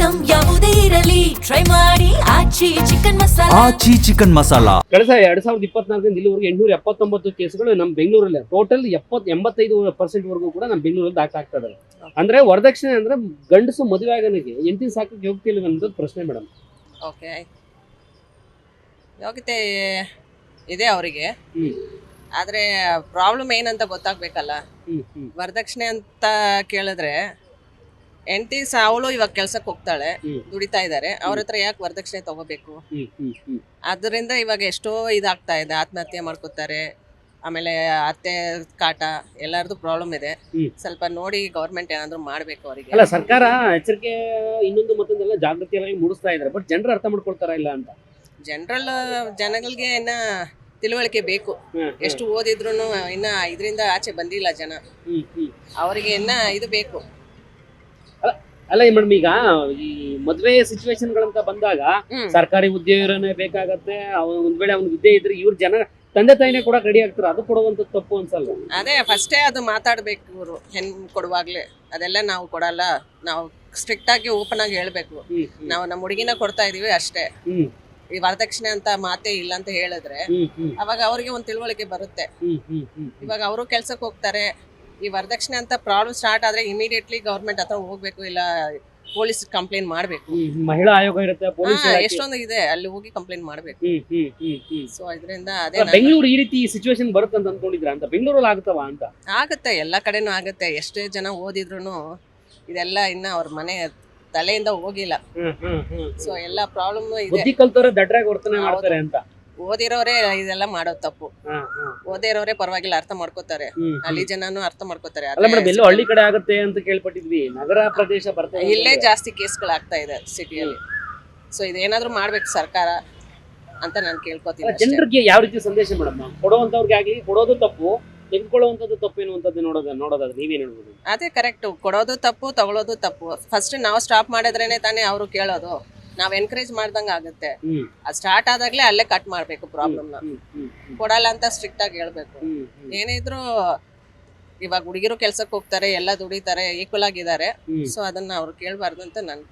Item ಯಾವುದೇ ಇರಲಿ try ಮಾಡಿ ಆಚಿ ಚಿಕನ್ ಮಸಾಲಾ. ಆಚಿ ಚಿಕನ್ ಮಸಾಲಾ. ಕಳೆದ 2024 ಇಲ್ಲಿವರೆಗೂ 879 ಕೇಸ್ಗಳು ನಮ್ಮ ಬೆಂಗಳೂರಲ್ಲಿ ಟೋಟಲ್ 85% ವರೆಗೂ ಕೂಡ ನಮ್ಮ ಬೆಂಗಳೂರಲ್ಲಿ ದಾಖಲಾಗ್ತಾ ಇದಾವೆ. ಅಂದ್ರೆ ವರದಕ್ಷಿಣೆ ಅಂದ್ರೆ ಗಂಡಸು ಮದುವೆ ಆಗೋನಿಗೆ ಹೆಂಡತಿ ಸಾಕಕ್ಕೆ ಹೋಗ್ತಿಲ್ಲ ಅನ್ನೋದು ಪ್ರಶ್ನೆ ಮೇಡಮ್. ಓಕೆ, ಯೋಗ್ಯತೆ ಇದೆ ಅವರಿಗೆ, ಆದ್ರೆ ಪ್ರಾಬ್ಲಮ್ ಏನಂತ ಗೊತ್ತಾಗ್ಬೇಕಲ್ಲ. ವರದಕ್ಷಿಣೆ ಅಂತ ಕೇಳಿದ್ರೆ ಹೆಂಡತಿ ಅವಳು ಇವಾಗ ಕೆಲ್ಸಕ್ಕೆ ಹೋಗ್ತಾಳೆ, ದುಡಿತಾ ಇದ್ದಾರೆ, ಅವ್ರ ಹತ್ರ ಯಾಕೆ ವರದಕ್ಷಿಣೆ ತಗೋಬೇಕು? ಅದರಿಂದ ಇವಾಗ ಎಷ್ಟೋ ಇದಾಗ್ತಾ ಇದೆ, ಆತ್ಮಹತ್ಯೆ ಮಾಡ್ಕೋತಾರೆ, ಆಮೇಲೆ ಅತ್ತೆ ಕಾಟ, ಎಲ್ಲರದು ಪ್ರಾಬ್ಲಮ್ ಇದೆ. ಸ್ವಲ್ಪ ನೋಡಿ ಗೌರ್ಮೆಂಟ್ ಏನಾದ್ರು ಮಾಡ್ಬೇಕು ಅವರಿಗೆ. ಅಲ್ಲ, ಸರ್ಕಾರ ಎಚ್ಚರಿಕೆ ಇನ್ನೊಂದು ಮತ್ತೊಂದೆಲ್ಲ ಜಾಗೃತಿಯಾಗಿ ಮೂಡಿಸ್ತಾ ಇದ್ದಾರೆ, ಬಟ್ ಜನರು ಅರ್ಥ ಮಾಡ್ಕೊಳ್ತಾರ ಇಲ್ಲ ಅಂತ. ಜನಗಳಿಗೆ ಇನ್ನ ತಿಳುವಳಿಕೆ ಬೇಕು. ಎಷ್ಟು ಓದಿದ್ರು ಇನ್ನ ಇದರಿಂದ ಆಚೆ ಬಂದಿಲ್ಲ ಜನ, ಅವರಿಗೆ ಇನ್ನ ಇದು ಬೇಕು. ಅಲ್ಲ ಮೇಡಮ್, ಈಗ ಈ ಮದ್ವೆ ಸಿಚುವೇಶನ್ ಗಳಂತ ಬಂದಾಗ ಸರ್ಕಾರಿ ಉದ್ಯೋಗನೇ ಬೇಕಾಗತ್ತೆ. ಒಂದ್ ವೇಳೆ ಅವ್ನ ವಿದ್ಯೆ ಇದ್ರೆ ಇವ್ರ ಜನ ತಂದೆ ತಾಯಿನೇ ಕೂಡ ರೆಡಿ ಆಗ್ತಾರೆ, ಅದು ಕೊಡುವಂತ ತಪ್ಪು ಅನ್ಸಲ್ಲ? ಅದೇ ಫಸ್ಟೇ ಅದು ಮಾತಾಡ್ಬೇಕು ಇವರು, ಹೆಣ್ ಕೊಡುವಾಗ್ಲೇ ಅದೆಲ್ಲ ನಾವು ಕೊಡಲ್ಲ, ನಾವು ಸ್ಟ್ರಿಕ್ಟ್ ಆಗಿ ಓಪನ್ ಆಗಿ ಹೇಳ್ಬೇಕು, ನಾವು ನಮ್ಮ ಹುಡುಗಿನ ಕೊಡ್ತಾ ಇದೀವಿ ಅಷ್ಟೇ, ಈ ವರದಕ್ಷಿಣೆ ಅಂತ ಮಾತೇ ಇಲ್ಲ ಅಂತ ಹೇಳಿದ್ರೆ ಅವಾಗ ಅವ್ರಿಗೆ ಒಂದ್ ತಿಳುವಳಿಕೆ ಬರುತ್ತೆ. ಇವಾಗ ಅವರು ಕೆಲ್ಸಕ್ಕೆ ಹೋಗ್ತಾರೆ, ಈ ವರದಕ್ಷಿಣೆ ಅಂತ ಪ್ರಾಬ್ಲಮ್ ಸ್ಟಾರ್ಟ್ ಆದ್ರೆ ಇಮಿಡಿಯೇಟ್ಲಿ ಗವರ್ಮೆಂಟ್ ಹತ್ರ ಹೋಗ್ಬೇಕು, ಇಲ್ಲ ಪೊಲೀಸ್ ಕಂಪ್ಲೇಂಟ್ ಮಾಡ್ಬೇಕು. ಮಹಿಳಾ ಆಯೋಗ ಇರುತ್ತೆ, ಪೊಲೀಸ್ ಎಷ್ಟೊಂದು ಇದೆ, ಅಲ್ಲಿ ಹೋಗಿ ಕಂಪ್ಲೇಂಟ್ ಮಾಡ್ಬೇಕು. ಸೊ ಇದರಿಂದ ಅದೇ ಬೆಂಗಳೂರು ಈ ರೀತಿ ಸಿಚುವೇಶನ್ ಬರುತ್ತೆ ಅಂತ ಅನ್ಕೊಂಡಿದ್ರ ಅಂತ? ಬೆಂಗಳೂರಲ್ಲಿ ಆಗ್ತವಾ ಅಂತ? ಆಗುತ್ತೆ, ಎಲ್ಲಾ ಕಡೆನೂ ಆಗುತ್ತೆ. ಎಷ್ಟೇ ಜನ ಓದಿದ್ರು ಇದೆಲ್ಲ ಇನ್ನ ಅವ್ರ ಮನೆ ತಲೆಯಿಂದ ಹೋಗಿಲ್ಲ. ಸೊ ಎಲ್ಲಾ ಪ್ರಾಬ್ಲಮ್ ಇದೆ. ಕಲ್ತವ್ರೆ ದಡ್ರಾಗಿ ವರ್ತನೆ ಮಾಡ್ತಾರೆ ಅಂತ. ಓದಿರೋರೇ ಇದೆಲ್ಲ ಮಾಡೋದು ತಪ್ಪು, ಓದಿರೋರೇ ಪರವಾಗಿಲ್ಲ ಅರ್ಥ ಮಾಡ್ಕೋತಾರೆ, ಅಲ್ಲಿ ಜನನು ಅರ್ಥ ಮಾಡ್ಕೋತಾರೆ. ಎಲ್ಲೋ ಹಳ್ಳಿ ಕಡೆ ಆಗುತ್ತೆ ಅಂತ ಕೇಳ್ಪಟ್ಟಿದ್ವಿ, ನಗರ ಪ್ರದೇಶ ಬರ್ತದೆ, ಇಲ್ಲೇ ಜಾಸ್ತಿ ಕೇಸ್ಗಳು ಆಗ್ತಾ ಇದೆ ಸಿಟಿಯಲ್ಲಿ. ಸೊ ಇದೇನಾದ್ರೂ ಮಾಡ್ಬೇಕು ಸರ್ಕಾರ ಅಂತ ನಾನು ಕೇಳ್ಕೊತೀನಿ. ಜನರಿಗೆ ಯಾವ ರೀತಿ ಸಂದೇಶ ಮೇಡಮ್ ಕೊಡುವಂತವ್ರಿಗೆ ಆಗ್ಲಿ, ಕೊಡೋದು ತಪ್ಪು, ತೆಗೆದುಕೊಳ್ಳುವಂತದ್ದು ತಪ್ಪು ಎನ್ನುವಂಥದ್ದು ನೋಡೋದಾದ್ರೆ ನೀವೇನ್ ಹೇಳ್ಬೋದು? ಅದೇ ಕರೆಕ್ಟ್, ಕೊಡೋದು ತಪ್ಪು, ತಗೊಳ್ಳೋದು ತಪ್ಪು. ಫಸ್ಟ್ ನಾವು ಸ್ಟಾಪ್ ಮಾಡಿದ್ರೇನೆ ತಾನೇ ಅವರು ಕೇಳೋದು, ನಾವ್ ಎನ್ಕರೇಜ್ ಮಾಡ್ದಂಗ ಆಗುತ್ತೆ. ಅದು ಸ್ಟಾರ್ಟ್ ಆದಾಗ್ಲೇ ಅಲ್ಲೇ ಕಟ್ ಮಾಡ್ಬೇಕು ಪ್ರಾಬ್ಲಮ್ ನ, ಕೊಡಲ್ಲ ಅಂತ ಸ್ಟ್ರಿಕ್ಟ್ ಆಗಿ ಹೇಳ್ಬೇಕು. ಏನಿದ್ರು ಇವಾಗ ಹುಡುಗಿರು ಕೆಲ್ಸಕ್ಕೆ ಹೋಗ್ತಾರೆ, ಎಲ್ಲ ದುಡಿತಾರೆ, ಈಕ್ವಲ್ ಆಗಿದ್ದಾರೆ. ಸೊ ಅದನ್ನ ಅವ್ರು ಕೇಳಬಾರ್ದು ಅಂತ ನನ್